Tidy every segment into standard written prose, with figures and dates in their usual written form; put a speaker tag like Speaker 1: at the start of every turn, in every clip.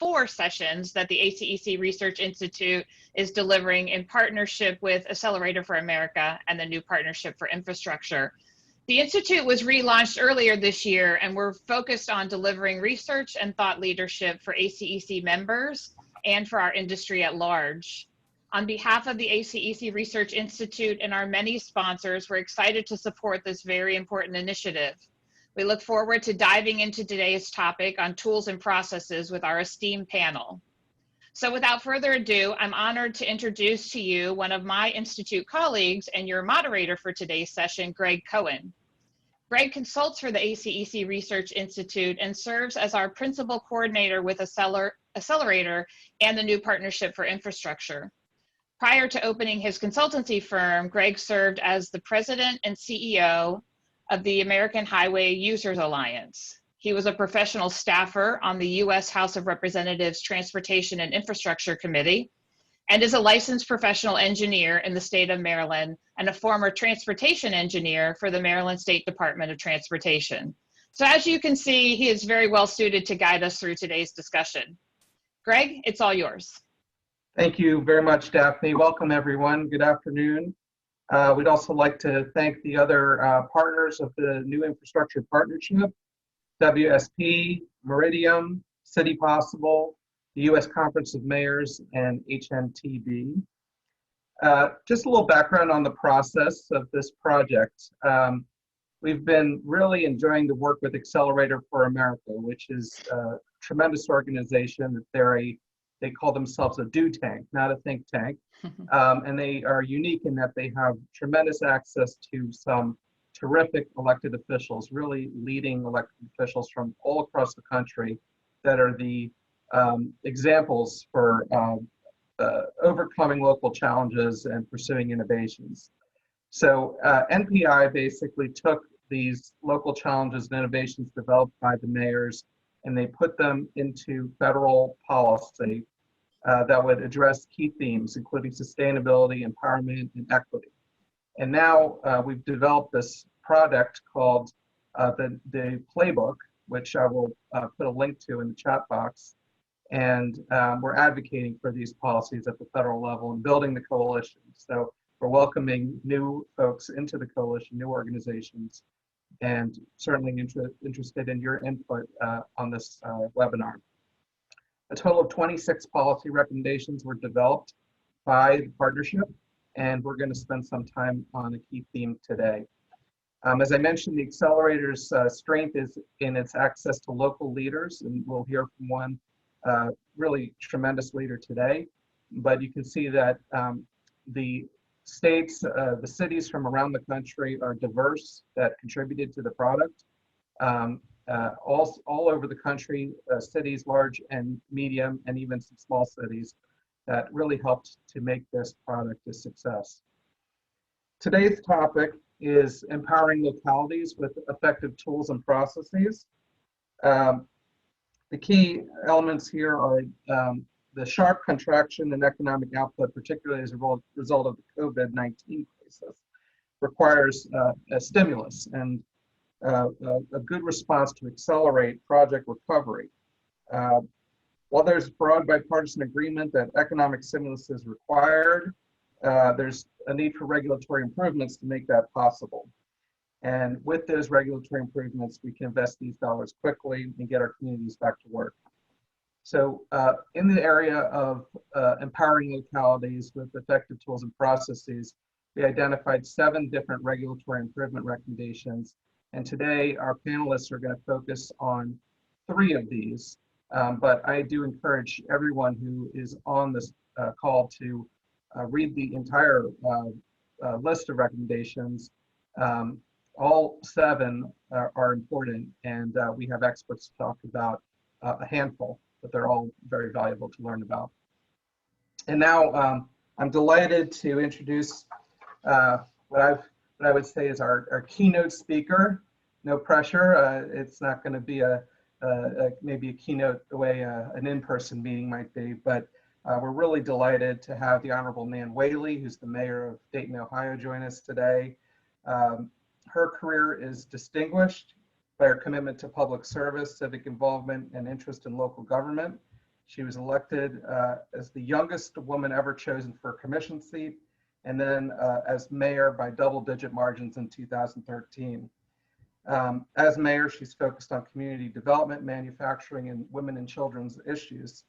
Speaker 1: 4 sessions that the ACEC Research Institute is delivering in partnership with Accelerator for America and the New Partnership for Infrastructure. The Institute was relaunched earlier this year, and we're focused on delivering research and thought leadership for ACEC members and for our industry at large. On behalf of the ACEC Research Institute and our many sponsors, we're excited to support this very important initiative. We look forward to diving into today's topic on tools and processes with our esteemed panel. So without further ado, I'm honored to introduce to you one of my Institute colleagues and your moderator for today's session, Greg Cohen. Greg consults for the ACEC Research Institute and serves as our principal coordinator with Accelerator and the New Partnership for Infrastructure. Prior to opening his consultancy firm, Greg served as the president and CEO of the American Highway Users Alliance. He was a professional staffer on the U.S. House of Representatives Transportation and Infrastructure Committee, and is a licensed professional engineer in the state of Maryland and a former transportation engineer for the Maryland State Department of Transportation. So as you can see, he is very well suited to guide us through today's discussion. Greg, it's all yours.
Speaker 2: Thank you very much, Daphne. Welcome, everyone. Good afternoon. We'd also like to thank the other partners of the New Infrastructure Partnership, WSP, Meridium, City Possible, the U.S. Conference of Mayors, and HNTB. Just a little background on the process of this project. We've been really enjoying the work with Accelerator for America, which is a tremendous organization. They call themselves a do tank, not a think tank. And they are unique in that they have tremendous access to some terrific elected officials, really leading elected officials from all across the country that are the examples for overcoming local challenges and pursuing innovations. So NPI basically took these local challenges and innovations developed by the mayors, and they put them into federal policy that would address key themes, including sustainability, empowerment, and equity. And now we've developed this product called the Playbook, which I will put a link to in the chat box. And we're advocating for these policies at the federal level and building the coalition. So we're welcoming new folks into the coalition, new organizations, and certainly interested in your input on this webinar. A total of 26 policy recommendations were developed by the partnership, and we're going to spend some time on a key theme today. As I mentioned, the Accelerator's strength is in its access to local leaders, and we'll hear from one really tremendous leader today. But you can see that the states, the cities from around the country are diverse that contributed to the product. All over the country, cities large and medium, and even some small cities that really helped to make this product a success. Today's topic is empowering localities with effective tools and processes. The key elements here are the sharp contraction in economic output, particularly as a result of the COVID-19 crisis, requires a stimulus and a good response to accelerate project recovery. While there's broad bipartisan agreement that economic stimulus is required, there's a need for regulatory improvements to make that possible. And with those regulatory improvements, we can invest these dollars quickly and get our communities back to work. So in the area of empowering localities with effective tools and processes, we identified 7 different regulatory improvement recommendations. And today, our panelists are going to focus on 3 of these. But I do encourage everyone who is on this call to read the entire list of recommendations. All 7 are important, and we have experts to talk about a handful, but they're all very valuable to learn about. And now I'm delighted to introduce what I would say is our keynote speaker. No pressure. It's not going to be maybe a keynote the way an in-person meeting might be, but we're really delighted to have the Honorable Nan Whaley, who's the mayor of Dayton, Ohio, join us today. Her career is distinguished by her commitment to public service, civic involvement, and interest in local government. She was elected as the youngest woman ever chosen for a commission seat, and then as mayor by double-digit margins in 2013. As mayor, she's focused on community development, manufacturing, and women and children's issues.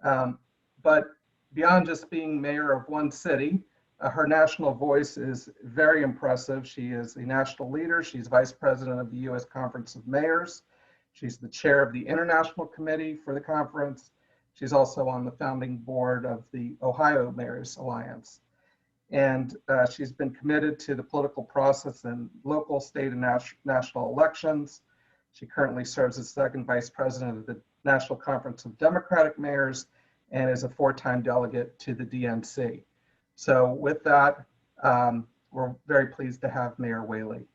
Speaker 2: But beyond just being mayor of one city, her national voice is very impressive. She is a national leader. She's vice president of the U.S. Conference of Mayors. She's the chair of the International Committee for the conference. She's also on the founding board of the Ohio Mayors Alliance. And she's been committed to the political process in local, state, and national elections. She currently serves as second vice president of the National Conference of Democratic Mayors and is a 4-time delegate to the DNC. So with that, we're very pleased to have Mayor Whaley.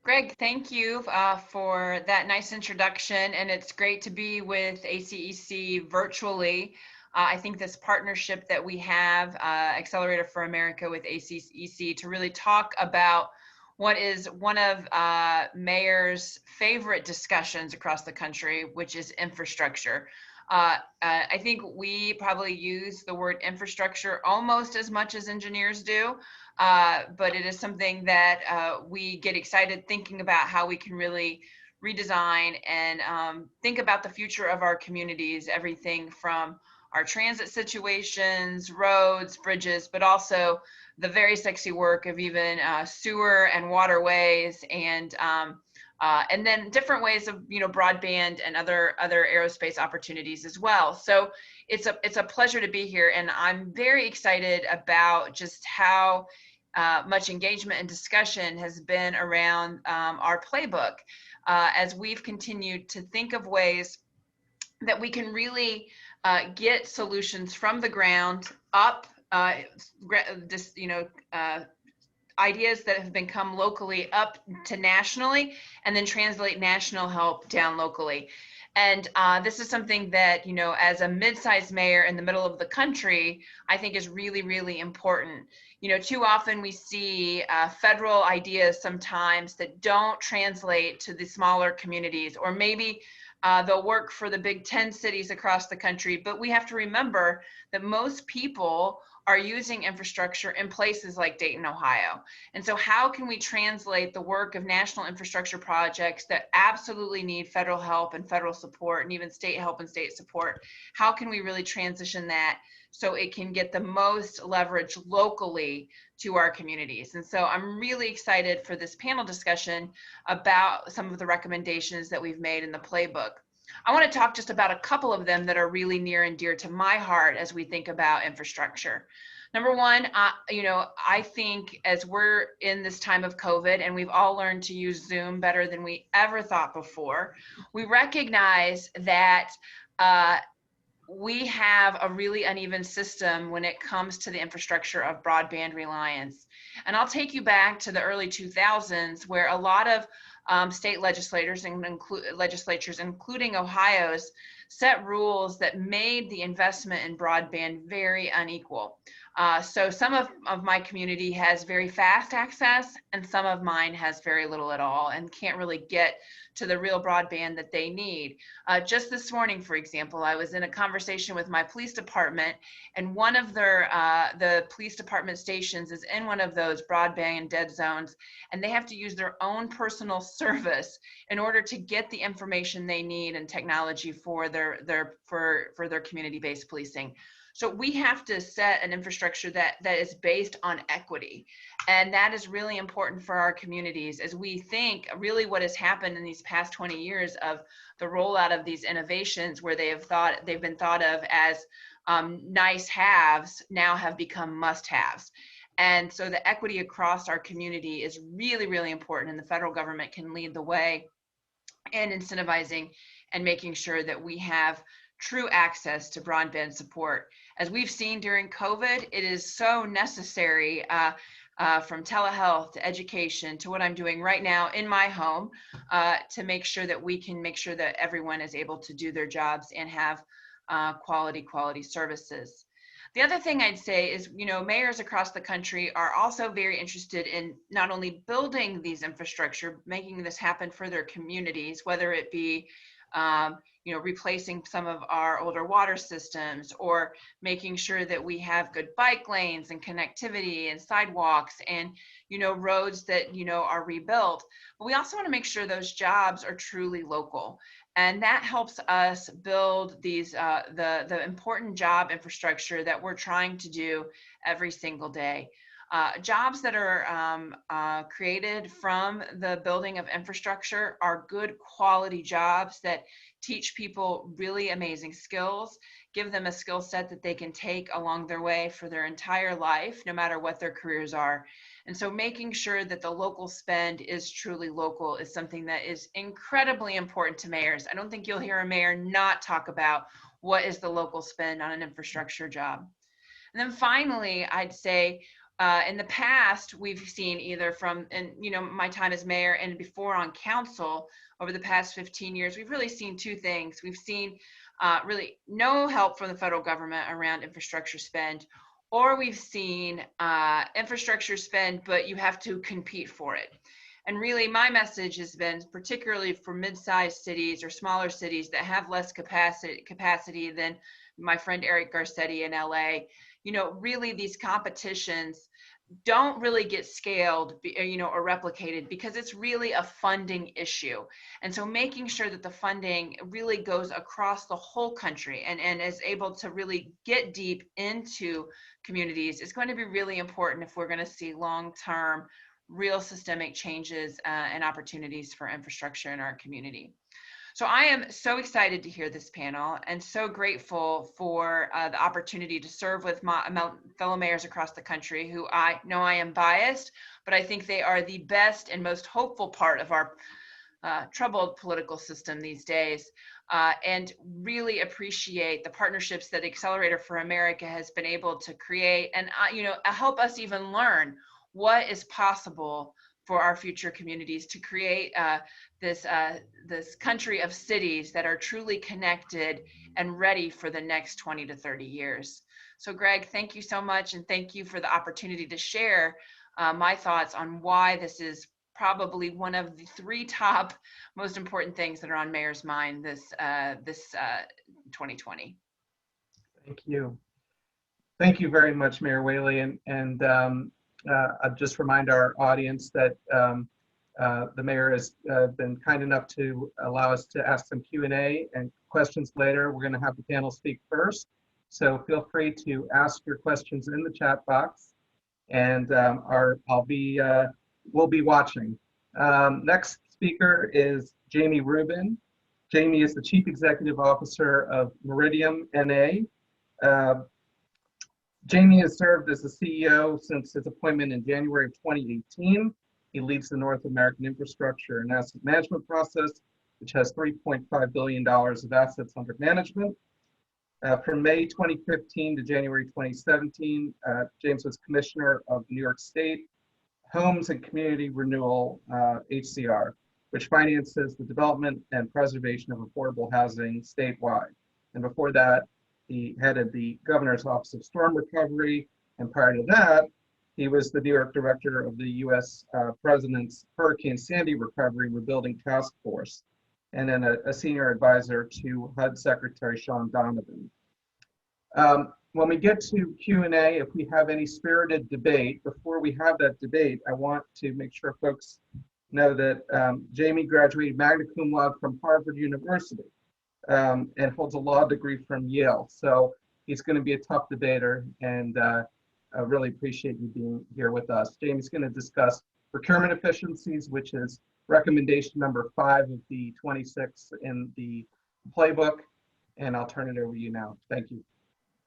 Speaker 3: Greg, thank you for that nice introduction, and it's great to be with ACEC virtually. I think this partnership that we have, Accelerator for America with ACEC, to really talk about what is one of Mayor's favorite discussions across the country, which is infrastructure. I think we probably use the word infrastructure almost as much as engineers do, but it is something that we get excited thinking about how we can really redesign and think about the future of our communities, everything from our transit situations, roads, bridges, but also the very sexy work of even sewer and waterways, and then different ways of broadband and other aerospace opportunities as well. So it's a pleasure to be here, and I'm very excited about just how much engagement and discussion has been around our playbook as we've continued to think of ways that we can really get solutions from the ground up, ideas that have been come locally up to nationally, and then translate national help down locally. And this is something that, as a mid-sized mayor in the middle of the country, I think is really, really important. Too often we see federal ideas sometimes that don't translate to the smaller communities, or maybe they'll work for the big 10 cities across the country. But we have to remember that most people are using infrastructure in places like Dayton, Ohio. And so how can we translate the work of national infrastructure projects that absolutely need federal help and federal support, and even state help and state support? How can we really transition that so it can get the most leverage locally to our communities? And so I'm really excited for this panel discussion about some of the recommendations that we've made in the playbook. I want to talk just about a couple of them that are really near and dear to my heart as we think about infrastructure. Number one, I think as we're in this time of COVID and we've all learned to use Zoom better than we ever thought before, we recognize that we have a really uneven system when it comes to the infrastructure of broadband reliance. And I'll take you back to the early 2000s, where a lot of state legislators and legislatures, including Ohio's, set rules that made the investment in broadband very unequal. So some of my community has very fast access, and some of mine has very little at all and can't really get to the real broadband that they need. Just this morning, for example, I was in a conversation with my police department, and one of the police department stations is in one of those broadband dead zones, and they have to use their own personal service in order to get the information they need and technology for their community-based policing. So we have to set an infrastructure that is based on equity. And that is really important for our communities as we think really what has happened in these past 20 years of the rollout of these innovations, where they've been thought of as nice haves, now have become must-haves. And so the equity across our community is really, really important, and the federal government can lead the way in incentivizing and making sure that we have true access to broadband support. As we've seen during COVID, it is so necessary from telehealth to education to what I'm doing right now in my home to make sure that we can make sure that everyone is able to do their jobs and have quality services. The other thing I'd say is, mayors across the country are also very interested in not only building these infrastructure, making this happen for their communities, whether it be you know, replacing some of our older water systems, or making sure that we have good bike lanes and connectivity and sidewalks and, you know, roads that, you know, are rebuilt. But we also want to make sure those jobs are truly local. And that helps us build these, the important job infrastructure that we're trying to do every single day. Jobs that are created from the building of infrastructure are good quality jobs that teach people really amazing skills, give them a skill set that they can take along their way for their entire life, no matter what their careers are. And so making sure that the local spend is truly local is something that is incredibly important to mayors. I don't think you'll hear a mayor not talk about what is the local spend on an infrastructure job. And then finally, I'd say, in the past, we've seen either from, and you know, my time as mayor and before on council over the past 15 years, we've really seen two things. We've seen really no help from the federal government around infrastructure spend, or we've seen infrastructure spend, but you have to compete for it. And really, my message has been, particularly for mid-sized cities or smaller cities that have less capacity than my friend Eric Garcetti in LA, you know, really these competitions don't really get scaled, you know, or replicated, because it's really a funding issue. And so making sure that the funding really goes across the whole country and is able to really get deep into communities is going to be really important if we're going to see long-term, real systemic changes and opportunities for infrastructure in our community. So I am so excited to hear this panel and so grateful for the opportunity to serve with my fellow mayors across the country, who I know I am biased, but I think they are the best and most hopeful part of our troubled political system these days, and really appreciate the partnerships that Accelerator for America has been able to create, and you know, help us even learn what is possible for our future communities to create this country of cities that are truly connected and ready for the next 20 to 30 years. So Greg, thank you so much, and thank you for the opportunity to share my thoughts on why this is probably one of the three top most important things that are on Mayor's mind this 2020.
Speaker 2: Thank you. Thank you very much, Mayor Whaley. And I'll just remind our audience that the mayor has been kind enough to allow us to ask some Q&A and questions later. We're going to have the panel speak first. So feel free to ask your questions in the chat box, and we'll be watching. Next speaker is Jamie Rubin. Jamie is the Chief Executive Officer of Meridiam NA. Jamie has served as the CEO since his appointment in January of 2018. He leads the North American Infrastructure and Asset Management process, which has $3.5 billion of assets under management. From May 2015 to January 2017, James was Commissioner of New York State Homes and Community Renewal, HCR, which finances the development and preservation of affordable housing statewide. And before that, he headed the Governor's Office of Storm Recovery, and prior to that, he was the New York Director of the U.S. President's Hurricane Sandy Recovery and Rebuilding Task Force, and then a senior advisor to HUD Secretary Sean Donovan. When we get to Q&A, if we have any spirited debate, before we have that debate, I want to make sure folks know that Jamie graduated magna cum laude from Harvard University. And holds a law degree from Yale. So he's going to be a tough debater, and I really appreciate you being here with us. Jamie's going to discuss procurement efficiencies, which is recommendation number 5 of the 26 in the playbook, and I'll turn it over to you now. Thank you.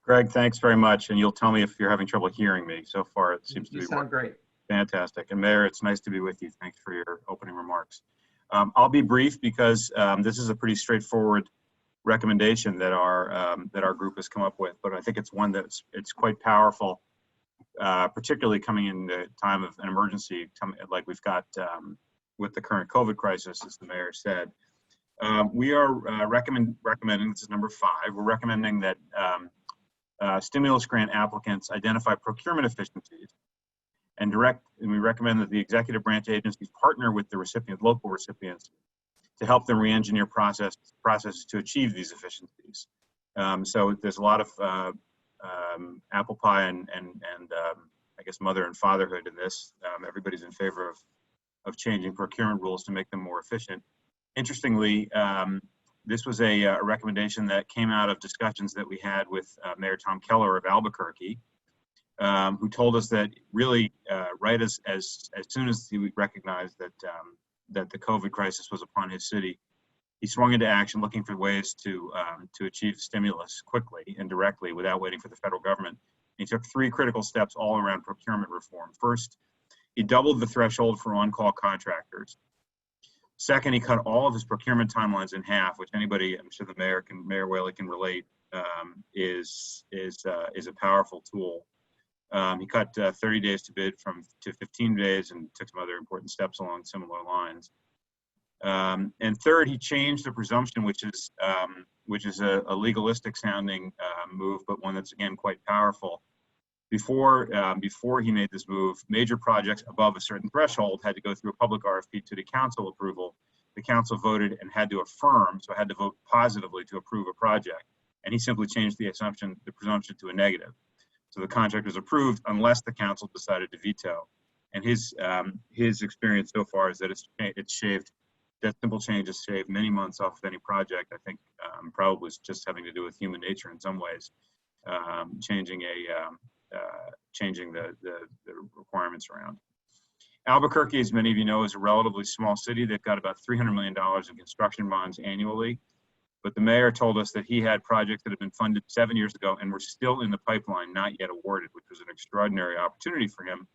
Speaker 4: Greg, thanks very much, and you'll tell me if you're having trouble hearing me. So far, it seems to be
Speaker 2: sound great.
Speaker 4: Fantastic. And Mayor, it's nice to be with you. Thanks for your opening remarks. I'll be brief because this is a pretty straightforward recommendation that our group has come up with, but I think it's one that's quite powerful, particularly coming in the time of an emergency, like we've got with the current COVID crisis, as the mayor said. We are recommending, this is number 5, we're recommending that stimulus grant applicants identify procurement efficiencies and we recommend that the executive branch agencies partner with the local recipients to help them re-engineer processes to achieve these efficiencies. So there's a lot of apple pie and I guess mother and fatherhood in this. Everybody's in favor of changing procurement rules to make them more efficient. Interestingly, this was a recommendation that came out of discussions that we had with Mayor Tom Keller of Albuquerque, who told us that really right as soon as he recognized that that the COVID crisis was upon his city, he swung into action looking for ways to achieve stimulus quickly and directly without waiting for the federal government. He took 3 critical steps all around procurement reform. First, he doubled the threshold for on-call contractors. Second, he cut all of his procurement timelines in half, which anybody, I'm sure the Mayor Whaley can relate, is a powerful tool. He cut 30 days to bid to 15 days and took some other important steps along similar lines. And third, he changed the presumption, which is a legalistic sounding move, but one that's again quite powerful. Before he made this move, major projects above a certain threshold had to go through a public RFP to the council approval. The council voted and had to affirm, so had to vote positively to approve a project. And he simply changed the presumption to a negative. So the contract was approved unless the council decided to veto. And his experience so far is that that simple change has shaved many months off of any project. I think probably it's just having to do with human nature in some ways, changing the requirements around. Albuquerque, as many of you know, is a relatively small city. They've got about $300 million in construction bonds annually. But the mayor told us that he had projects that had been funded 7 years ago and were still in the pipeline, not yet awarded, which was an extraordinary opportunity for him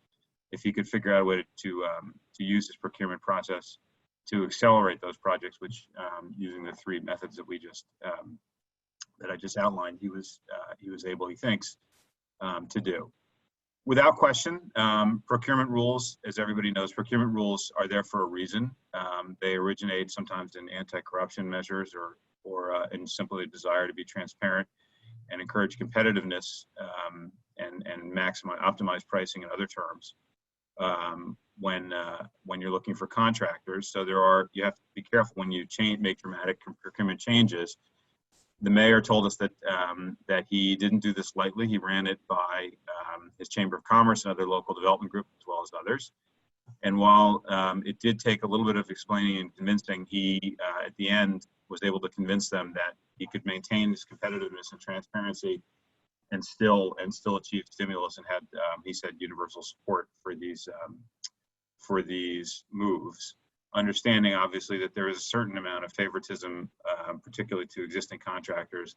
Speaker 4: if he could figure out a way to use his procurement process to accelerate those projects, which using the 3 methods that that I just outlined, he was able, he thinks, to do. Without question, procurement rules, as everybody knows, procurement rules are there for a reason. They originate sometimes in anti-corruption measures or in simply a desire to be transparent and encourage competitiveness and optimize pricing in other terms when you're looking for contractors. So you have to be careful when you make dramatic procurement changes. The mayor told us that he didn't do this lightly. He ran it by his Chamber of Commerce and other local development groups, as well as others. And while it did take a little bit of explaining and convincing, he at the end was able to convince them that he could maintain his competitiveness and transparency and still achieve stimulus, and had he said universal support for these moves. Understanding obviously that there is a certain amount of favoritism, particularly to existing contractors,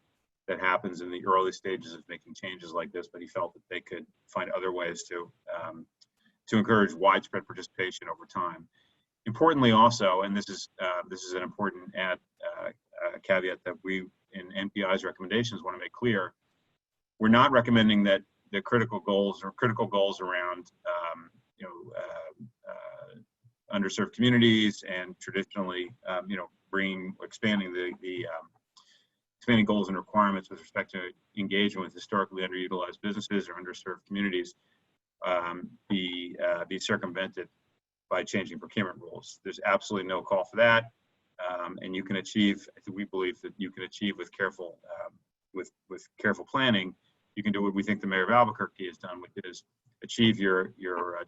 Speaker 4: that happens in the early stages of making changes like this, but he felt that they could find other ways to encourage widespread participation over time. Importantly also, and this is an important caveat that we in NPI's recommendations want to make clear, we're not recommending that the critical goals around underserved communities and traditionally expanding expanding goals and requirements with respect to engagement with historically underutilized businesses or underserved communities be circumvented by changing procurement rules. There's absolutely no call for that, and you can achieve. We believe that you can achieve with careful planning. You can do what we think the mayor of Albuquerque has done, which is achieve your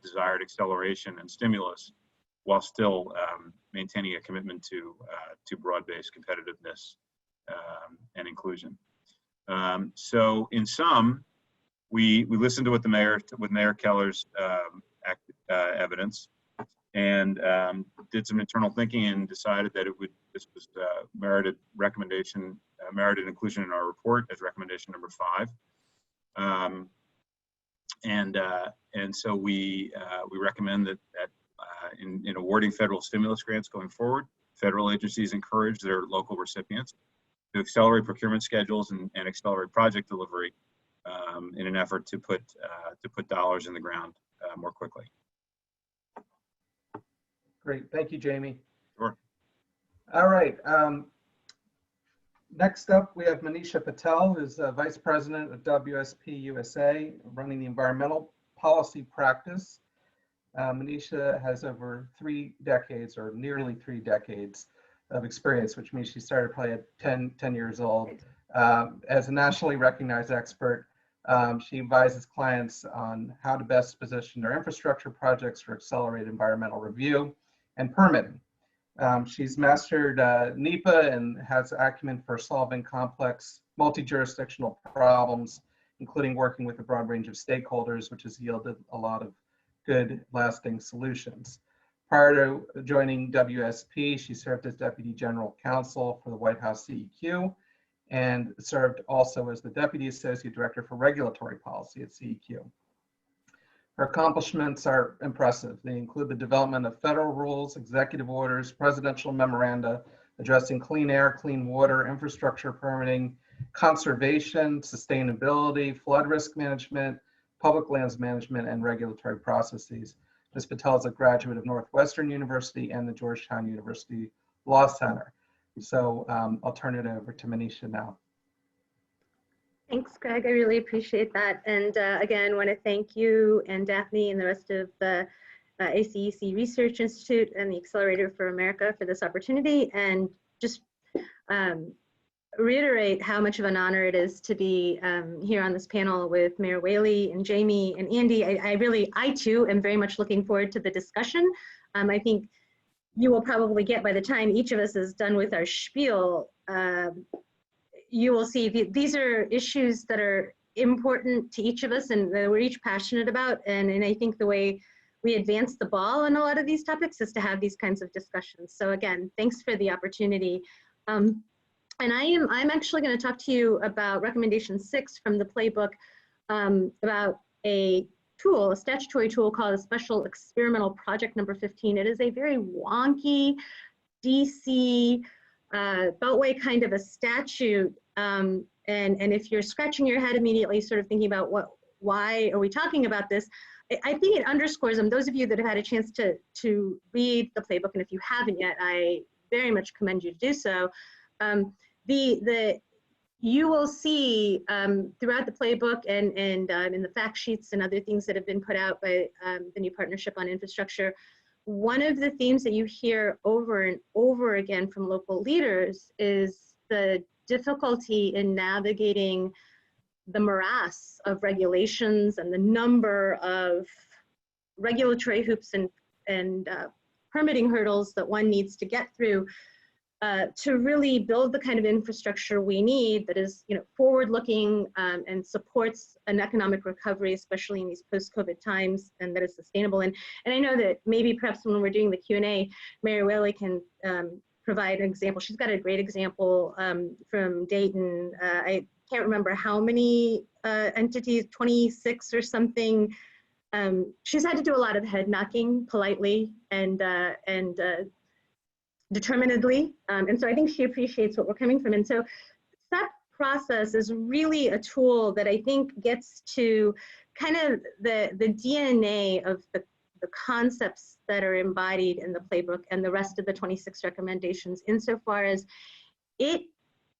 Speaker 4: desired acceleration and stimulus, while still maintaining a commitment to broad-based competitiveness and inclusion. So, in sum, we listened to what Mayor Keller's evidence, and did some internal thinking and decided that this was merited inclusion in our report as recommendation number 5. And so we recommend that in awarding federal stimulus grants going forward, federal agencies encourage their local recipients to accelerate procurement schedules and accelerate project delivery in an effort to put dollars in the ground more quickly.
Speaker 2: Great, thank you, Jamie.
Speaker 4: Sure.
Speaker 2: All right. Next up, we have Manisha Patel, who's Vice President of WSP USA, running the environmental policy practice. Manisha has over 3 decades, or nearly 3 decades, of experience, which means she started probably at 10 years old. As a nationally recognized expert, she advises clients on how to best position their infrastructure projects for accelerated environmental review and permitting. She's mastered NEPA and has acumen for solving complex multi-jurisdictional problems, including working with a broad range of stakeholders, which has yielded a lot of good, lasting solutions. Prior to joining WSP, she served as Deputy General Counsel for the White House CEQ and served also as the Deputy Associate Director for Regulatory Policy at CEQ. Her accomplishments are impressive. They include the development of federal rules, executive orders, presidential memoranda addressing clean air, clean water, infrastructure permitting, conservation, sustainability, flood risk management, public lands management, and regulatory processes. Ms. Patel is a graduate of Northwestern University and the Georgetown University Law Center. So I'll turn it over to Manisha now.
Speaker 5: Thanks, Greg. I really appreciate that. And again, want to thank you and Daphne and the rest of the ACEC Research Institute and the Accelerator for America for this opportunity, and just reiterate how much of an honor it is to be here on this panel with Mayor Whaley and Jamie and Andy. I too am very much looking forward to the discussion. I think you will probably get, by the time each of us is done with our spiel, you will see these are issues that are important to each of us and that we're each passionate about. And I think the way we advance the ball on a lot of these topics is to have these kinds of discussions. So again, thanks for the opportunity. And I'm actually going to talk to you about recommendation 6 from the playbook, about a tool, a statutory tool called a Special Experimental Project number 15. It is a very wonky DC Beltway kind of a statute. And if you're scratching your head immediately, sort of thinking about why are we talking about this, I think it underscores them. Those of you that have had a chance to read the playbook, and if you haven't yet, I very much commend you to do so. You will see throughout the playbook and in the fact sheets and other things that have been put out by the new Partnership on Infrastructure, one of the themes that you hear over and over again from local leaders is the difficulty in navigating the morass of regulations and the number of regulatory hoops and permitting hurdles that one needs to get through to really build the kind of infrastructure we need that is, forward-looking and supports an economic recovery, especially in these post-COVID times, and that is sustainable. And I know that maybe perhaps when we're doing the Q&A, Mayor Whaley can provide an example. She's got a great example from Dayton. I can't remember how many entities, 26 or something. She's had to do a lot of head knocking politely and determinedly. And so I think she appreciates what we're coming from. And so that process is really a tool that I think gets to kind of the DNA of the concepts that are embodied in the playbook and the rest of the 26 recommendations, insofar as it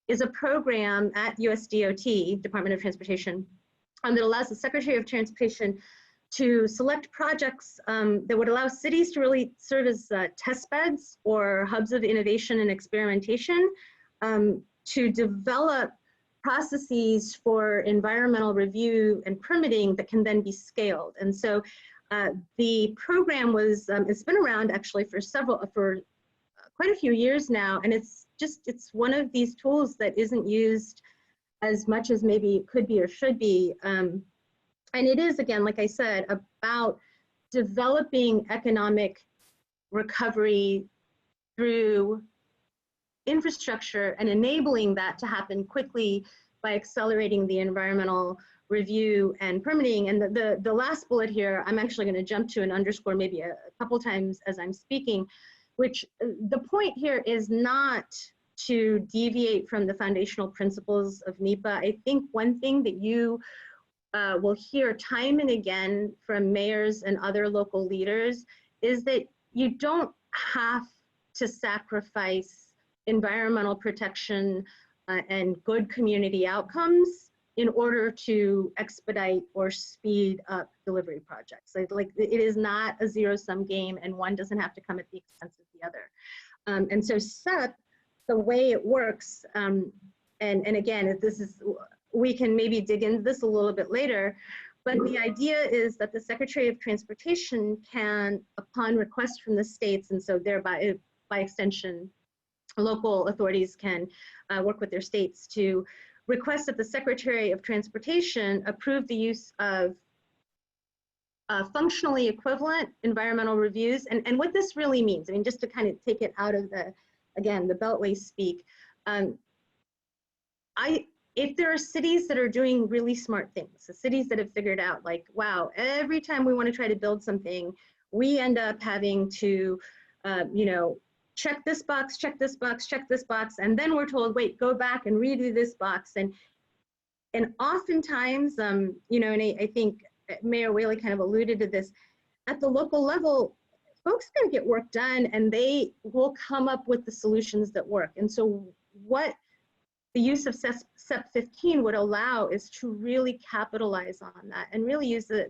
Speaker 5: is a program at USDOT, Department of Transportation, that allows the Secretary of Transportation to select projects that would allow cities to really serve as test beds or hubs of innovation and experimentation, to develop processes for environmental review and permitting that can then be scaled. And so the program was, it's been around actually for quite a few years now, and it's one of these tools that isn't used as much as maybe it could be or should be. And it is, again, like I said, about developing economic recovery through infrastructure and enabling that to happen quickly by accelerating the environmental review and permitting. And the last bullet here, I'm actually going to jump to and underscore maybe a couple times as I'm speaking, which the point here is not to deviate from the foundational principles of NEPA. I think one thing that you will hear time and again from mayors and other local leaders is that you don't have to sacrifice environmental protection and good community outcomes in order to expedite or speed up delivery projects. Like it is not a zero-sum game, and one doesn't have to come at the expense of the other. And so SEP, the way it works, and again, this is, we can maybe dig into this a little bit later, but the idea is that the Secretary of Transportation can, upon request from the states, and so thereby, by extension, local authorities can work with their states to request that the Secretary of Transportation approve the use of functionally equivalent environmental reviews. And what this really means, I mean, just to kind of take it out of the, again, the Beltway speak, if there are cities that are doing really smart things, the cities that have figured out like, wow, every time we want to try to build something, we end up having to, you know, check this box, check this box, check this box, and then we're told, wait, go back and redo this box. And oftentimes, you know, and I think Mayor Whaley kind of alluded to this, at the local level, folks can get work done and they will come up with the solutions that work. And so what the use of SEP 15 would allow is to really capitalize on that and really use the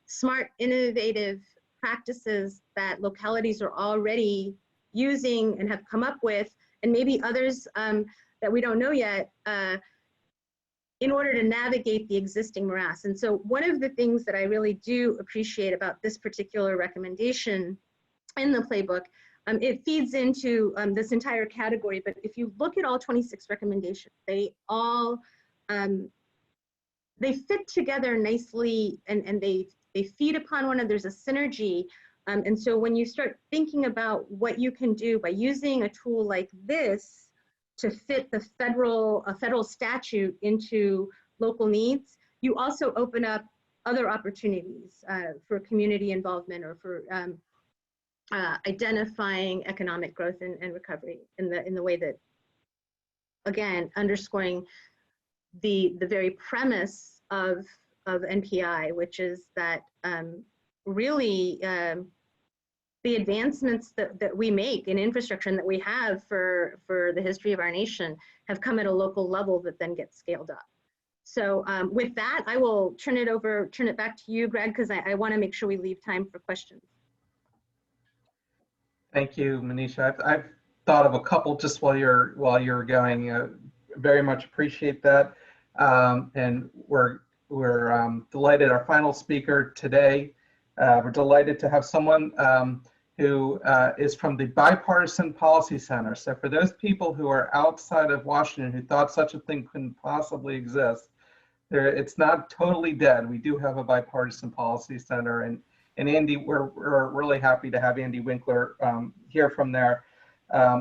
Speaker 5: smart, innovative practices that localities are already using and have come up with, and maybe others that we don't know yet, in order to navigate the existing morass. And so one of the things that I really do appreciate about this particular recommendation in the playbook, it feeds into this entire category, but if you look at all 26 recommendations, they all, they fit together nicely, and they feed upon one another. There's a synergy. And so when you start thinking about what you can do by using a tool like this to fit the federal statute into local needs, you also open up other opportunities for community involvement or for identifying economic growth and recovery in the way that, again, underscoring the very premise of NPI, which is that really the advancements that we make in infrastructure and that we have for the history of our nation have come at a local level that then gets scaled up. So with that, I will turn it back to you, Greg, because I want to make sure we leave time for questions.
Speaker 2: Thank you, Manisha. I've thought of a couple just while you're going. Very much appreciate that, and we're delighted. Our final speaker today. We're delighted to have someone who is from the Bipartisan Policy Center. So for those people who are outside of Washington who thought such a thing couldn't possibly exist, it's not totally dead. We do have a Bipartisan Policy Center, and Andy, we're really happy to have Andy Winkler here from there,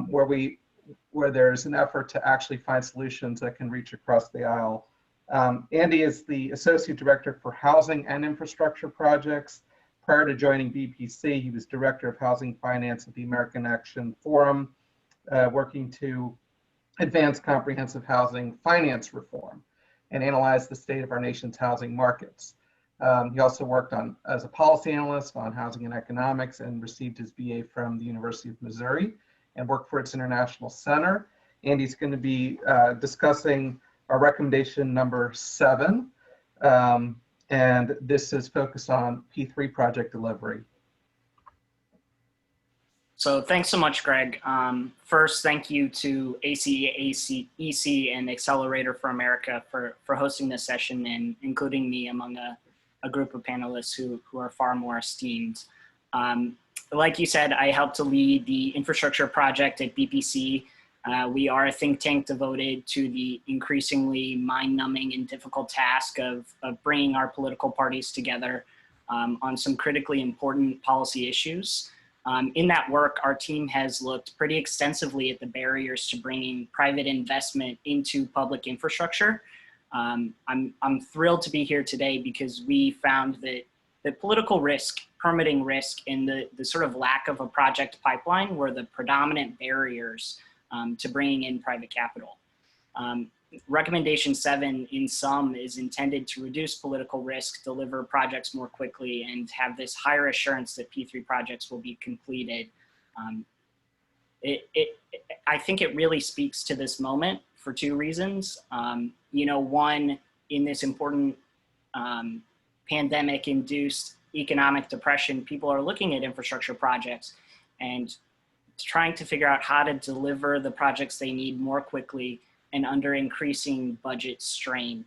Speaker 2: where there's an effort to actually find solutions that can reach across the aisle. Andy is the Associate Director for Housing and Infrastructure Projects. Prior to joining BPC, he was Director of Housing Finance at the American Action Forum, working to advance comprehensive housing finance reform and analyze the state of our nation's housing markets. He also worked as a policy analyst on housing and economics and received his BA from the University of Missouri and worked for its International Center. Andy's going to be discussing our recommendation number 7. And this is focused on P3 project delivery.
Speaker 6: So thanks so much, Greg. First, thank you to ACEC and Accelerator for America for hosting this session and including me among a group of panelists who are far more esteemed. Like you said, I helped to lead the infrastructure project at BPC. We are a think tank devoted to the increasingly mind-numbing and difficult task of bringing our political parties together on some critically important policy issues. In that work, our team has looked pretty extensively at the barriers to bringing private investment into public infrastructure. I'm thrilled to be here today because we found that political risk, permitting risk, and the sort of lack of a project pipeline were the predominant barriers to bringing in private capital. Recommendation 7 in sum is intended to reduce political risk, deliver projects more quickly, and have this higher assurance that P3 projects will be completed. I think it really speaks to this moment for 2 reasons. You know, one, in this important pandemic-induced economic depression, people are looking at infrastructure projects and trying to figure out how to deliver the projects they need more quickly and under increasing budget strain.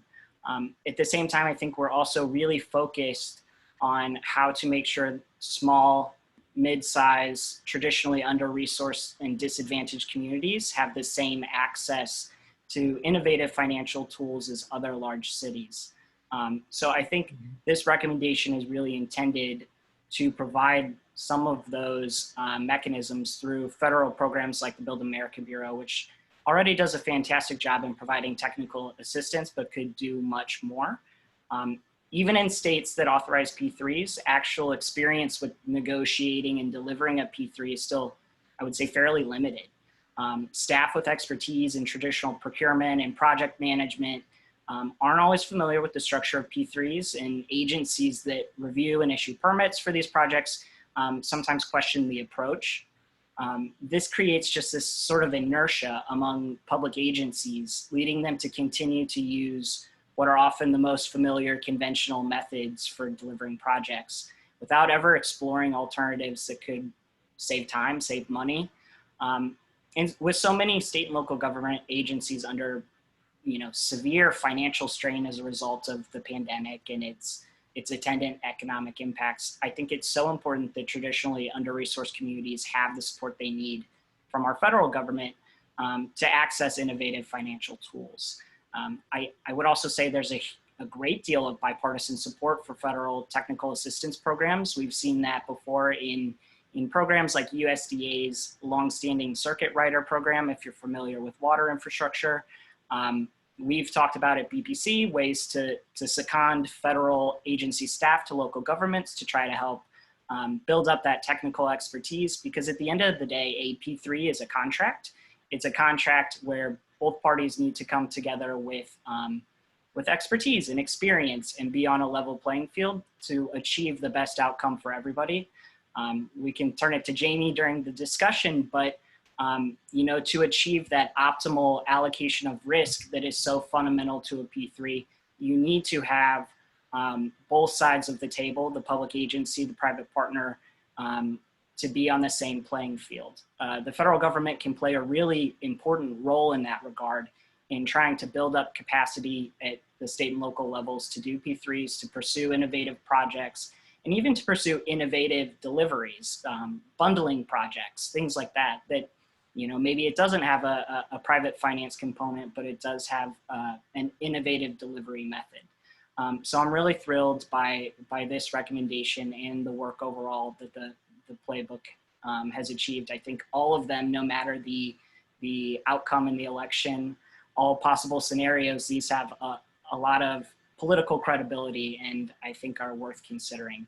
Speaker 6: At the same time, I think we're also really focused on how to make sure small, mid-size, traditionally under-resourced and disadvantaged communities have the same access to innovative financial tools as other large cities. So I think this recommendation is really intended to provide some of those mechanisms through federal programs like the Build America Bureau, which already does a fantastic job in providing technical assistance, but could do much more. Even in states that authorize P3s, actual experience with negotiating and delivering a P3 is still, I would say, fairly limited. Staff with expertise in traditional procurement and project management aren't always familiar with the structure of P3s, and agencies that review and issue permits for these projects sometimes question the approach. This creates just this sort of inertia among public agencies, leading them to continue to use what are often the most familiar conventional methods for delivering projects without ever exploring alternatives that could save time, save money. And with so many state and local government agencies under severe financial strain as a result of the pandemic and its attendant economic impacts, I think it's so important that traditionally under-resourced communities have the support they need from our federal government to access innovative financial tools. I would also say there's a great deal of bipartisan support for federal technical assistance programs. We've seen that before in programs like USDA's longstanding Circuit Rider program, if you're familiar with water infrastructure. We've talked about at BPC ways to second federal agency staff to local governments to try to help build up that technical expertise, because at the end of the day, a P3 is a contract. It's a contract where both parties need to come together with expertise and experience and be on a level playing field to achieve the best outcome for everybody. We can turn it to Jamie during the discussion, but to achieve that optimal allocation of risk that is so fundamental to a P3, you need to have both sides of the table, the public agency, the private partner, to be on the same playing field. The federal government can play a really important role in that regard in trying to build up capacity at the state and local levels to do P3s, to pursue innovative projects, and even to pursue innovative deliveries, bundling projects, things like that, maybe it doesn't have a private finance component, but it does have an innovative delivery method. So I'm really thrilled by this recommendation and the work overall that the playbook has achieved. I think all of them, no matter the outcome in the election, all possible scenarios, these have a lot of political credibility and I think are worth considering.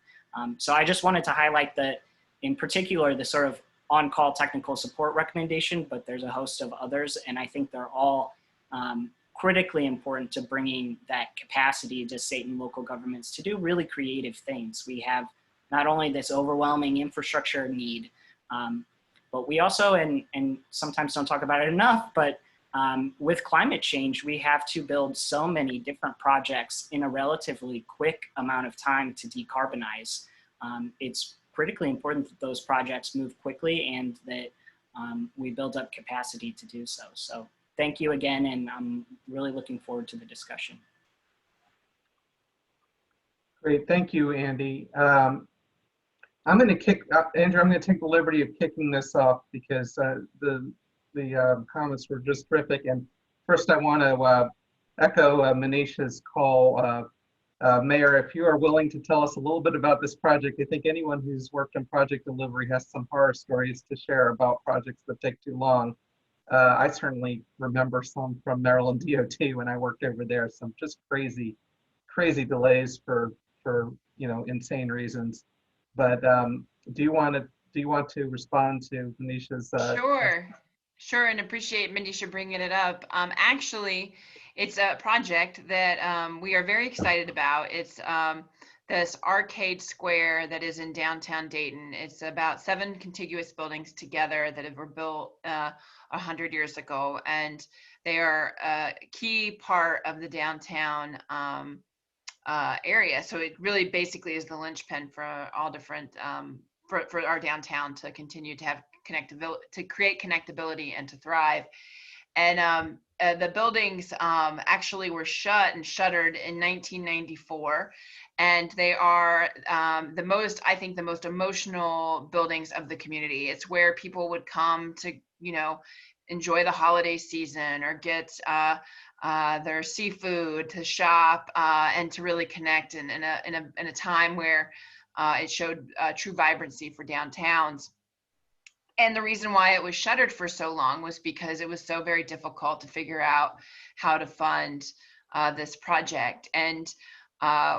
Speaker 6: So I just wanted to highlight that, in particular, the sort of on-call technical support recommendation, but there's a host of others, and I think they're all critically important to bringing that capacity to state and local governments to do really creative things. We have not only this overwhelming infrastructure need, but we also, and sometimes don't talk about it enough, but with climate change, we have to build so many different projects in a relatively quick amount of time to decarbonize. It's critically important that those projects move quickly and that we build up capacity to do so. So thank you again, and I'm really looking forward to the discussion.
Speaker 2: Great, thank you, Andy. I'm going to Andrew, I'm going to take the liberty of kicking this off because the comments were just terrific. And first I want to echo Manisha's call. Mayor, if you are willing to tell us a little bit about this project, I think anyone who's worked on project delivery has some horror stories to share about projects that take too long. I certainly remember some from Maryland DOT when I worked over there, some just crazy delays for insane reasons. But do you want to respond to Manisha's?
Speaker 3: Sure, and appreciate Manisha bringing it up. Actually, it's a project that we are very excited about. It's this arcade square that is in downtown Dayton. It's about 7 contiguous buildings together that were built 100 years ago, and they are a key part of the downtown area. So it really basically is the linchpin for all different for our downtown to continue to have connectivity, to create connectability and to thrive. And the buildings actually were shut and shuttered in 1994. And they are I think the most emotional buildings of the community. It's where people would come to, enjoy the holiday season or get their seafood, to shop, and to really connect in a time where it showed true vibrancy for downtowns. And the reason why it was shuttered for so long was because it was so very difficult to figure out how to fund this project. And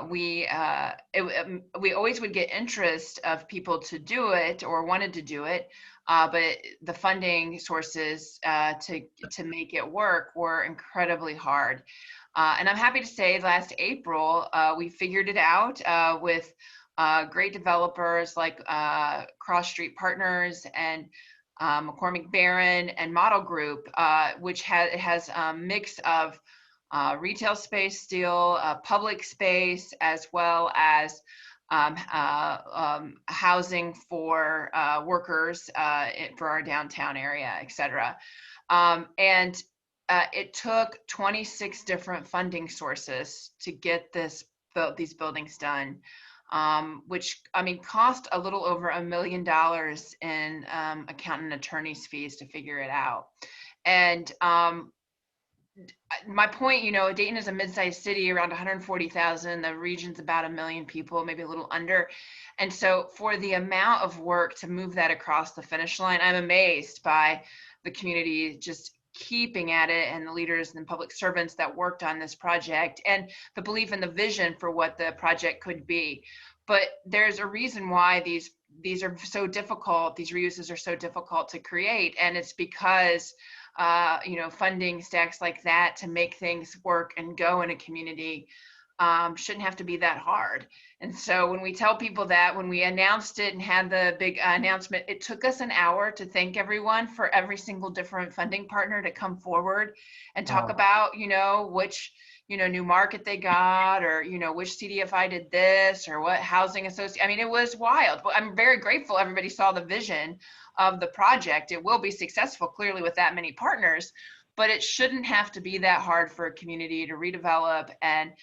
Speaker 3: we always would get interest of people to do it or wanted to do it, but the funding sources to make it work were incredibly hard. And I'm happy to say last April, we figured it out with great developers like Cross Street Partners and McCormick Barron and Model Group, which has a mix of retail space still, public space, as well as housing for workers for our downtown area, et cetera. And it took 26 different funding sources to get these buildings done. Which cost a little over $1 million in accountant attorney's fees to figure it out. And my point, Dayton is a mid-sized city, around 140,000. The region's about 1 million people, maybe a little under. And so for the amount of work to move that across the finish line, I'm amazed by the community just keeping at it, and the leaders and public servants that worked on this project, and the belief and the vision for what the project could be. But there's a reason why these are so difficult, these reuses are so difficult to create, and it's because funding stacks like that to make things work and go in a community shouldn't have to be that hard. And so when we tell people that, when we announced it and had the big announcement, it took us an hour to thank everyone for every single different funding partner to come forward and talk about, which, new market they got, or, which CDFI did this, or what housing association. It was wild, but I'm very grateful everybody saw the vision of the project. It will be successful, clearly, with that many partners. But it shouldn't have to be that hard for a community to redevelop and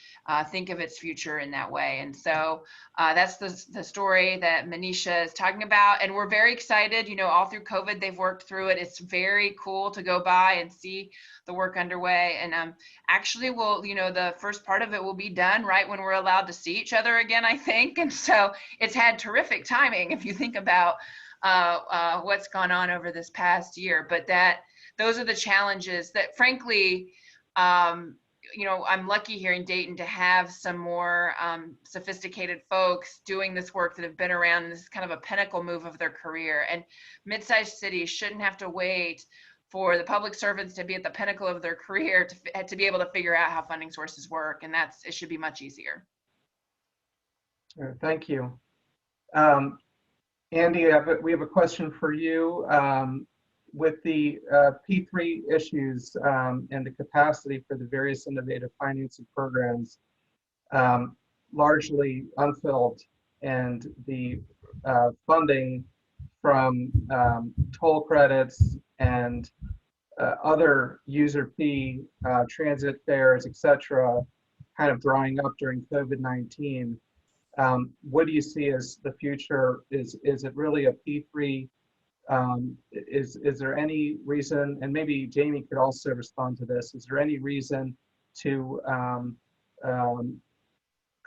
Speaker 3: think of its future in that way. And so that's the story that Manisha is talking about. And we're very excited, all through COVID, they've worked through it. It's very cool to go by and see the work underway. And actually, the first part of it will be done right when we're allowed to see each other again, I think. And so it's had terrific timing if you think about what's gone on over this past year. But those are the challenges that, frankly, I'm lucky here in Dayton to have some more sophisticated folks doing this work that have been around. This is kind of a pinnacle move of their career. And mid-sized cities shouldn't have to wait for the public servants to be at the pinnacle of their career to be able to figure out how funding sources work. And it should be much easier.
Speaker 2: Thank you. Andy, we have a question for you. With the P3 issues and the capacity for the various innovative financing programs largely unfilled, and the funding from toll credits and other user fee, transit fares, etc., kind of drying up during COVID-19, what do you see as the future? Is it really a P3? Is there any reason, and maybe Jamie could also respond to this, is there any reason to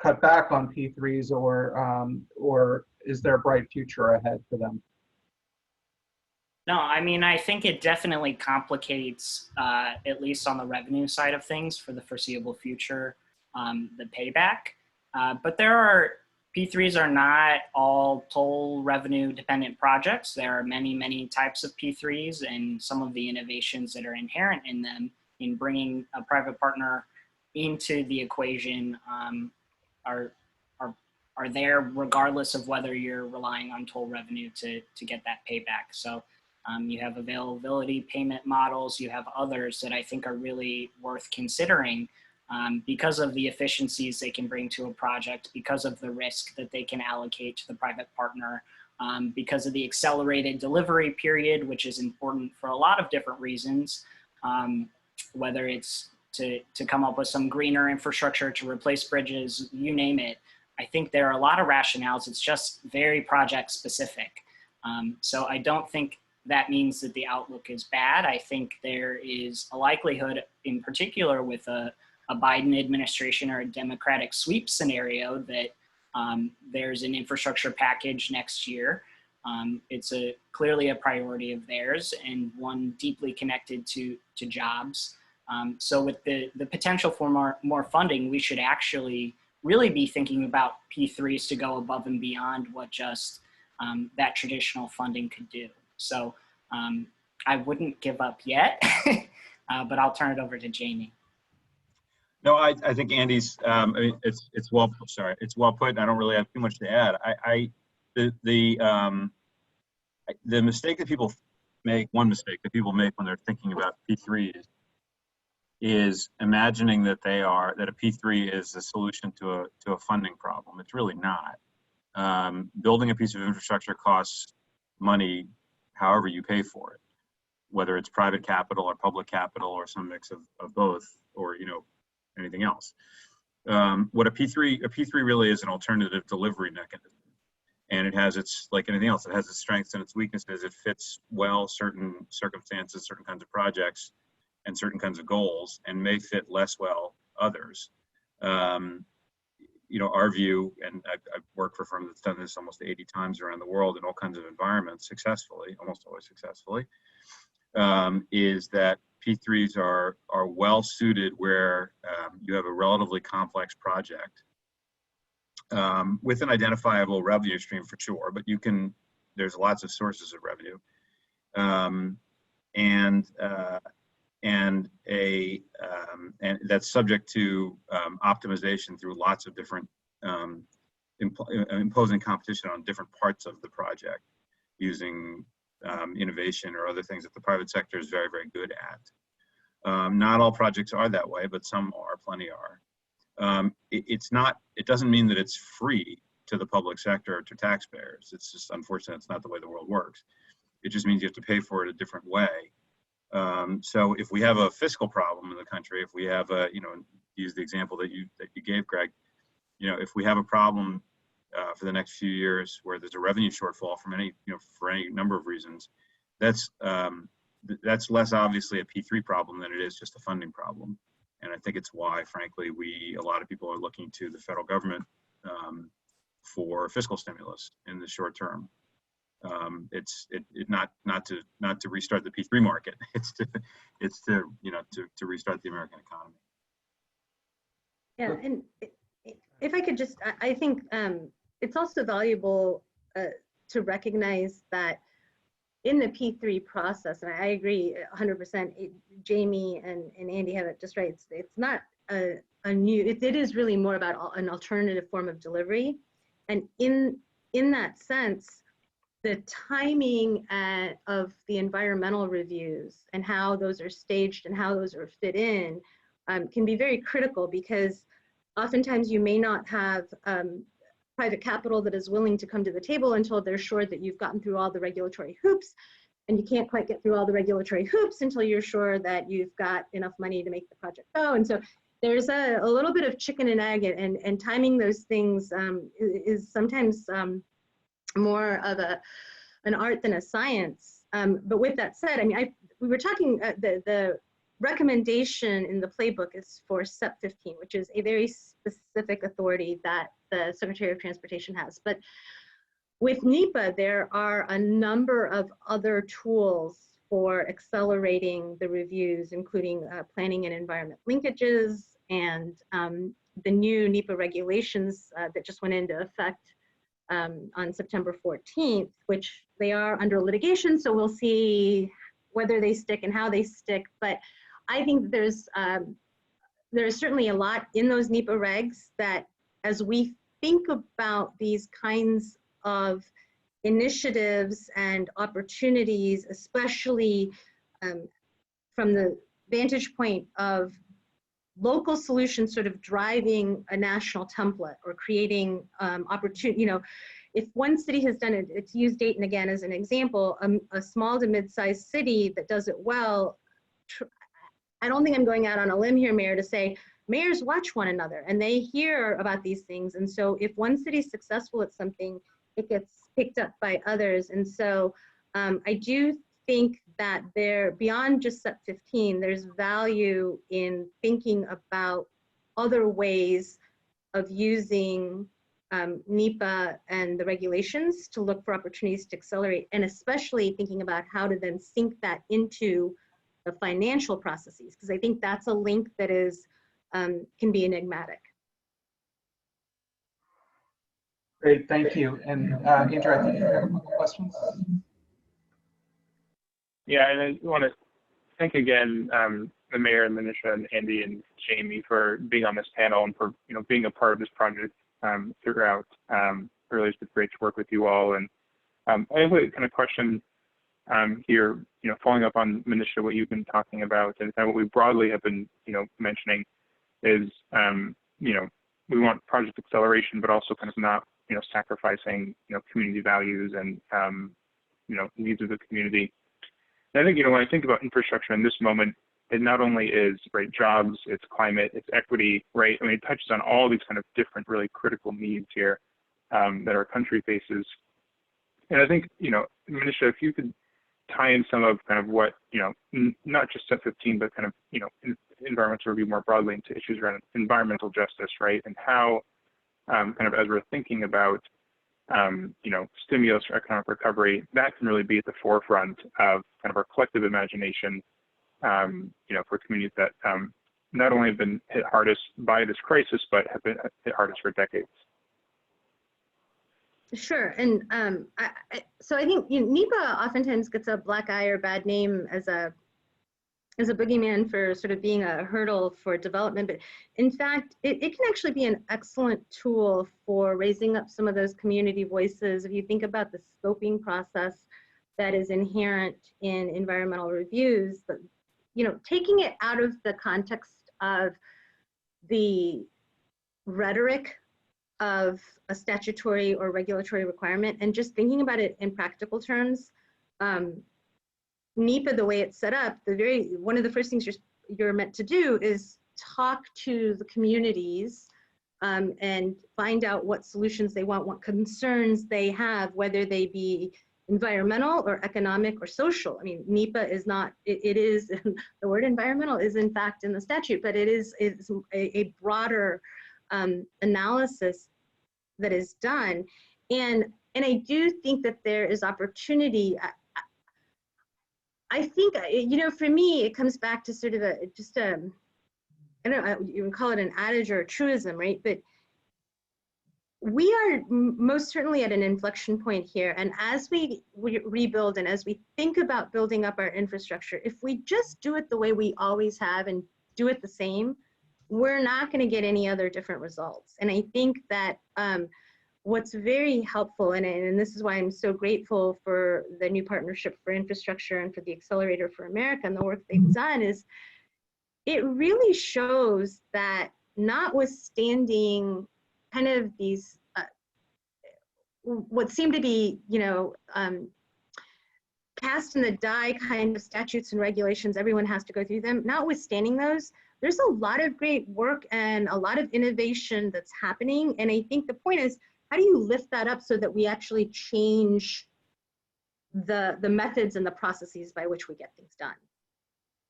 Speaker 2: cut back on P3s, or is there a bright future ahead for them?
Speaker 6: No, I think it definitely complicates, at least on the revenue side of things for the foreseeable future, the payback. But P3s are not all toll revenue dependent projects. There are many, many types of P3s, and some of the innovations that are inherent in them in bringing a private partner into the equation are there regardless of whether you're relying on toll revenue to get that payback. So you have availability payment models, you have others that I think are really worth considering because of the efficiencies they can bring to a project, because of the risk that they can allocate to the private partner, because of the accelerated delivery period, which is important for a lot of different reasons, whether it's to come up with some greener infrastructure to replace bridges, you name it. I think there are a lot of rationales. It's just very project specific. So I don't think that means that the outlook is bad. I think there is a likelihood, in particular with a Biden administration or a Democratic sweep scenario, that there's an infrastructure package next year. It's clearly a priority of theirs, and one deeply connected to jobs. So with the potential for more funding, we should actually really be thinking about P3s to go above and beyond what just that traditional funding could do. So I wouldn't give up yet, but I'll turn it over to Jamie.
Speaker 4: No, I think Andy's, I mean, it's well put. I don't really have too much to add. The mistake that people make, one mistake that people make when they're thinking about P3s is imagining that that a P3 is the solution to a funding problem. It's really not. Building a piece of infrastructure costs money however you pay for it, whether it's private capital or public capital or some mix of both, or anything else. What a P3 really is, an alternative delivery mechanism. And it has like anything else, it has its strengths and its weaknesses. It fits well certain circumstances, certain kinds of projects, and certain kinds of goals, and may fit less well others. Our view, and I've worked for a firm that's done this almost 80 times around the world in all kinds of environments successfully, almost always successfully, is that P3s are well suited where you have a relatively complex project with an identifiable revenue stream for sure, but there's lots of sources of revenue, and that's subject to optimization through lots of different imposing competition on different parts of the project using innovation or other things that the private sector is very, very good at. Not all projects are that way, but some are, plenty are. It doesn't mean that it's free to the public sector or to taxpayers. It's just unfortunate, it's not the way the world works. It just means you have to pay for it a different way. So if we have a fiscal problem in the country, if we have use the example that you gave, Greg, if we have a problem for the next few years where there's a revenue shortfall for any number of reasons, that's less obviously a P3 problem than it is just a funding problem. And I think it's why, frankly, a lot of people are looking to the federal government for fiscal stimulus in the short term. It's not to restart the P3 market. It's to restart the American economy.
Speaker 5: Yeah, and if I could just, I think it's also valuable to recognize that in the P3 process, and I agree 100%, Jamie and Andy have it just right. It's not a new, it is really more about an alternative form of delivery. And in that sense, the timing of the environmental reviews and how those are staged and how those are fit in can be very critical, because oftentimes you may not have private capital that is willing to come to the table until they're sure that you've gotten through all the regulatory hoops, and you can't quite get through all the regulatory hoops until you're sure that you've got enough money to make the project go. And so there's a little bit of chicken and egg, and timing those things is sometimes more of an art than a science. But with that said, I mean, we were talking, the recommendation in the playbook is for SEP 15, which is a very specific authority that the Secretary of Transportation has. But with NEPA, there are a number of other tools for accelerating the reviews, including planning and environment linkages, and the new NEPA regulations that just went into effect on September 14th, which they are under litigation, so we'll see whether they stick and how they stick. But I think there's certainly a lot in those NEPA regs that, as we think about these kinds of initiatives and opportunities, especially from the vantage point of local solutions sort of driving a national template or creating opportunity, you know, if one city has done it, to use Dayton again as an example, a small to mid-sized city that does it well, I don't think I'm going out on a limb here, Mayor, to say mayors watch one another and they hear about these things. And so if one city is successful at something, it gets picked up by others. And so I do think that there, beyond just SEP 15, there's value in thinking about other ways of using NEPA and the regulations to look for opportunities to accelerate, and especially thinking about how to then sync that into the financial processes, because I think that's a link that is can be enigmatic.
Speaker 2: Great, thank you. And Andrew, I think you have a couple questions.
Speaker 7: Yeah, and I want to thank again the mayor and Manisha and Andy and Jamie for being on this panel and for being a part of this project throughout. Really, it's been great to work with you all. And I have a kind of question here, following up on Manisha, what you've been talking about, and kind of what we broadly have been, mentioning is, we want project acceleration, but also kind of not, sacrificing, community values and, needs of the community. And I think, when I think about infrastructure in this moment, it not only is, right, jobs, it's climate, it's equity, right? I mean, it touches on all these kind of different, really critical needs here that our country faces. And I think, Manisha, if you could tie in some of kind of what, not just SEP 15, but kind of, environmental review more broadly into issues around environmental justice, right? And how, kind of as we're thinking about, stimulus or economic recovery, that can really be at the forefront of kind of our collective imagination, for communities that not only have been hit hardest by this crisis, but have been hit hardest for decades.
Speaker 5: Sure, and so I think NEPA oftentimes gets a black eye or bad name as a boogeyman for sort of being a hurdle for development, but in fact, it can actually be an excellent tool for raising up some of those community voices. If you think about the scoping process that is inherent in environmental reviews, but taking it out of the context of the rhetoric of a statutory or regulatory requirement and just thinking about it in practical terms, NEPA, the way it's set up, one of the first things you're meant to do is talk to the communities and find out what solutions they want, what concerns they have, whether they be environmental or economic or social. I mean, NEPA is not, it is, the word environmental is in fact in the statute, but it's a broader analysis that is done. And I do think that there is opportunity. I think, for me, it comes back to sort of I don't know, you can call it an adage or a truism, right? But we are most certainly at an inflection point here. And as we rebuild and as we think about building up our infrastructure, if we just do it the way we always have and do it the same, we're not going to get any other different results. And I think that what's very helpful, and this is why I'm so grateful for the new Partnership for Infrastructure and for the Accelerator for America and the work they've done, is it really shows that notwithstanding kind of these, what seem to be, cast in the die kind of statutes and regulations, everyone has to go through them, notwithstanding those, there's a lot of great work and a lot of innovation that's happening. And I think the point is, how do you lift that up so that we actually change the methods and the processes by which we get things done?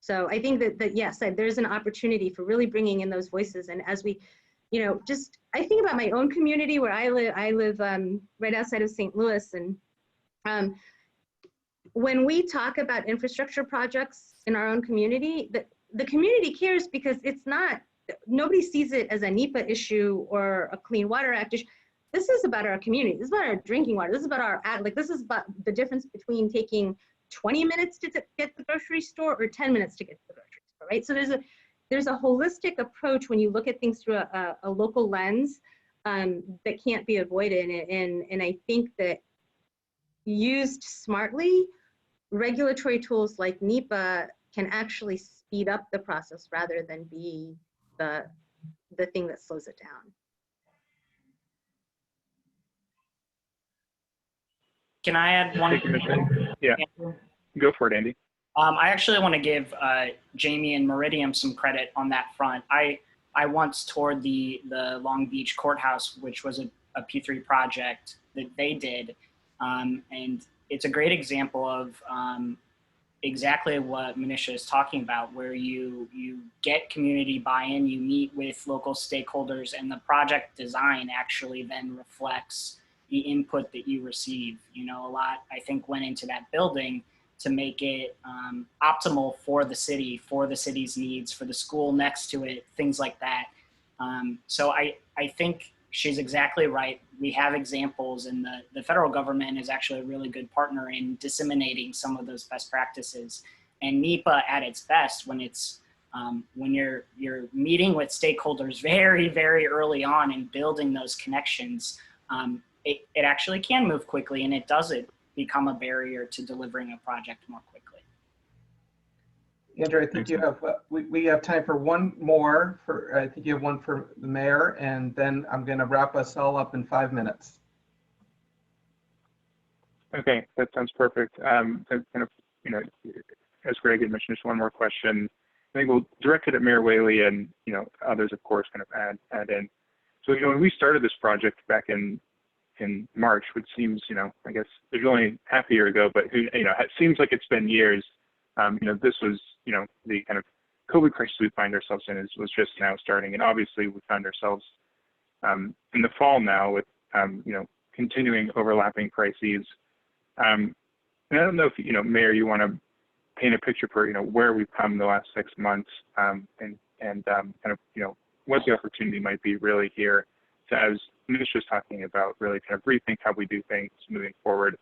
Speaker 5: So I think that yes, there's an opportunity for really bringing in those voices. And as we, I think about my own community where I live right outside of St. Louis. And when we talk about infrastructure projects in our own community, the community cares because nobody sees it as a NEPA issue or a Clean Water Act issue. This is about our community. This is about our drinking water. This is about this is about the difference between taking 20 minutes to get to the grocery store or 10 minutes to get to the grocery store, right? So there's a holistic approach when you look at things through a local lens that can't be avoided. And I think that used smartly, regulatory tools like NEPA can actually speed up the process rather than be the thing that slows it down.
Speaker 6: Can I add one?
Speaker 7: Thank you, Michelle. Yeah, go for it, Andy.
Speaker 6: I actually want to give Jamie and Meridian some credit on that front. I once toured the Long Beach courthouse, which was a P3 project that they did, and it's a great example of exactly what Manisha is talking about, where you get community buy-in, you meet with local stakeholders, and the project design actually then reflects the input that you receive. You know, a lot, I think, went into that building to make it optimal for the city, for the city's needs, for the school next to it, things like that. So I think she's exactly right. We have examples, and the federal government is actually a really good partner in disseminating some of those best practices. And NEPA at its best, when it's when you're meeting with stakeholders very, very early on and building those connections, it actually can move quickly, and it doesn't become a barrier to delivering a project more quickly.
Speaker 2: Andrew, I think you have, we have time for one more. I think you have one for the mayor, and then I'm going to wrap us all up in 5 minutes.
Speaker 7: Okay, that sounds perfect. Kind of, you know, as Greg had mentioned, just one more question. I think we'll direct it at Mayor Whaley, and you know, others, of course, kind of add in. So, you know, when we started this project back in March, which seems, you know, I guess it was only half a year ago, but you know, it seems like it's been years. You know, this was, you know, the kind of COVID crisis we find ourselves in was just now starting, and obviously we found ourselves in the fall now with you know, continuing overlapping crises. And I don't know if, you know, Mayor, you want to paint a picture for, you know, where we've come in the last 6 months, and kind of, you know, what the opportunity might be really here to, as Manisha was talking about, really kind of rethink how we do things moving forward,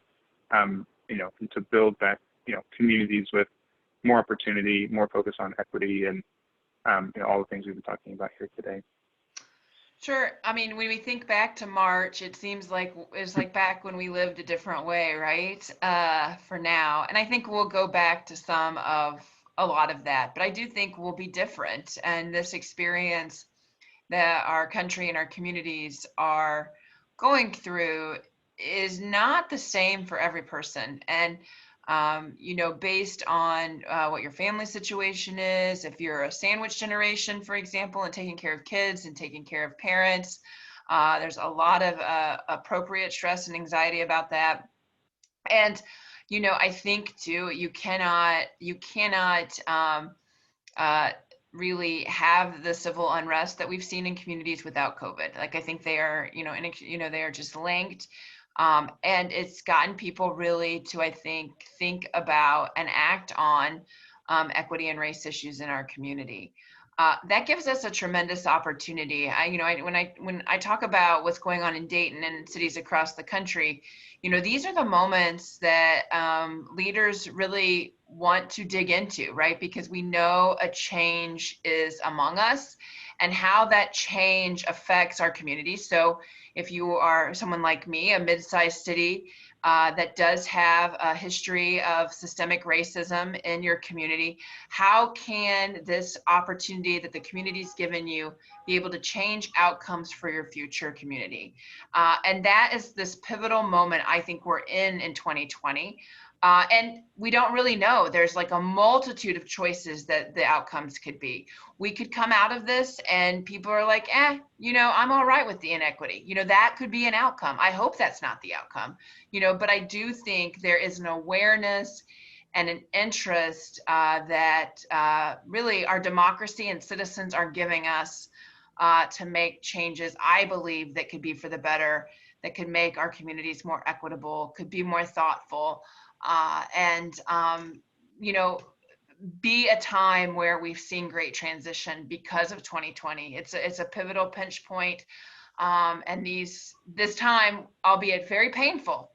Speaker 7: you know, and to build back, you know, communities with more opportunity, more focus on equity, and you know, all the things we've been talking about here today.
Speaker 3: Sure. I mean, when we think back to March, it seems like it's like back when we lived a different way, right? For now. And I think we'll go back to a lot of that, but I do think we'll be different. And this experience that our country and our communities are going through is not the same for every person. And you know, based on what your family situation is, if you're a sandwich generation, for example, and taking care of kids and taking care of parents, there's a lot of appropriate stress and anxiety about that. And, you know, I think too, you cannot really have the civil unrest that we've seen in communities without COVID. Like, I think they are, you know, they are just linked. And it's gotten people really to, I think about and act on equity and race issues in our community. That gives us a tremendous opportunity. When I talk about what's going on in Dayton and cities across the country, you know, these are the moments that leaders really want to dig into, right? Because we know a change is among us, and how that change affects our community. So if you are someone like me, a mid-sized city that does have a history of systemic racism in your community, how can this opportunity that the community's given you be able to change outcomes for your future community? And that is this pivotal moment I think we're in 2020. And we don't really know. There's like a multitude of choices that the outcomes could be. We could come out of this and people are like, you know, I'm all right with the inequity. You know, that could be an outcome. I hope that's not the outcome, you know, but I do think there is an awareness and an interest that really our democracy and citizens are giving us to make changes, I believe, that could be for the better, that could make our communities more equitable, could be more thoughtful. You know, be a time where we've seen great transition because of 2020. It's a pivotal pinch point. And this time, albeit very painful,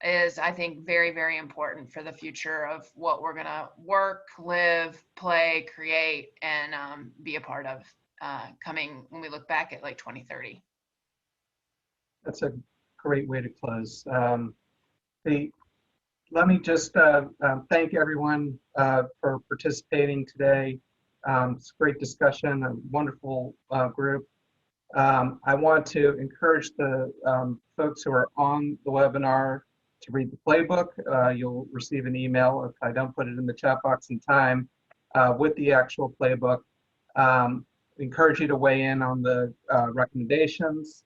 Speaker 3: is, I think, very, very important for the future of what we're gonna work, live, play, create, and be a part of coming when we look back at like 2030.
Speaker 2: That's a great way to close. Let me just thank everyone for participating today. It's a great discussion, a wonderful group. I want to encourage the folks who are on the webinar to read the playbook. You'll receive an email if I don't put it in the chat box in time with the actual playbook. Encourage you to weigh in on the recommendations.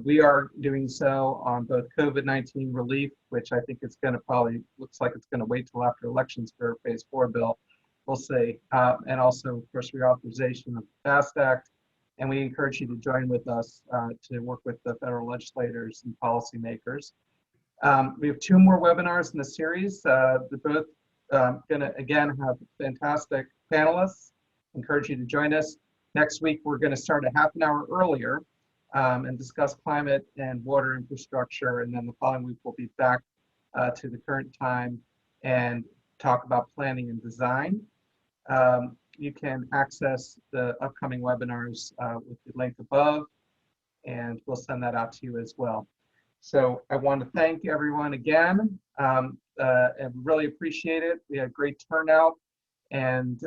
Speaker 2: We are doing so on both COVID-19 relief, which I think it's going to probably looks like it's going to wait till after elections for phase 4 bill. We'll see. And also, of course, reauthorization of the FAST Act. And we encourage you to join with us to work with the federal legislators and policymakers. We have 2 more webinars in the series. They're both going to, again, have fantastic panelists. Encourage you to join us. Next week, we're going to start a half an hour earlier and discuss climate and water infrastructure. And then the following week, we'll be back to the current time and talk about planning and design. You can access the upcoming webinars with the link above, and we'll send that out to you as well. So I want to thank everyone again and really appreciate it. We had great turnout, and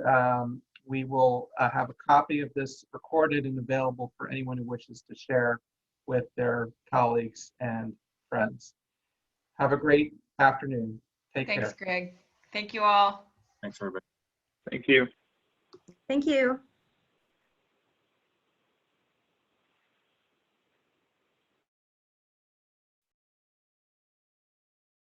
Speaker 2: we will have a copy of this recorded and available for anyone who wishes to share with their colleagues and friends. Have a great afternoon. Take care.
Speaker 3: Thanks, Greg. Thank you all.
Speaker 4: Thanks, everybody.
Speaker 7: Thank you.
Speaker 5: Thank you.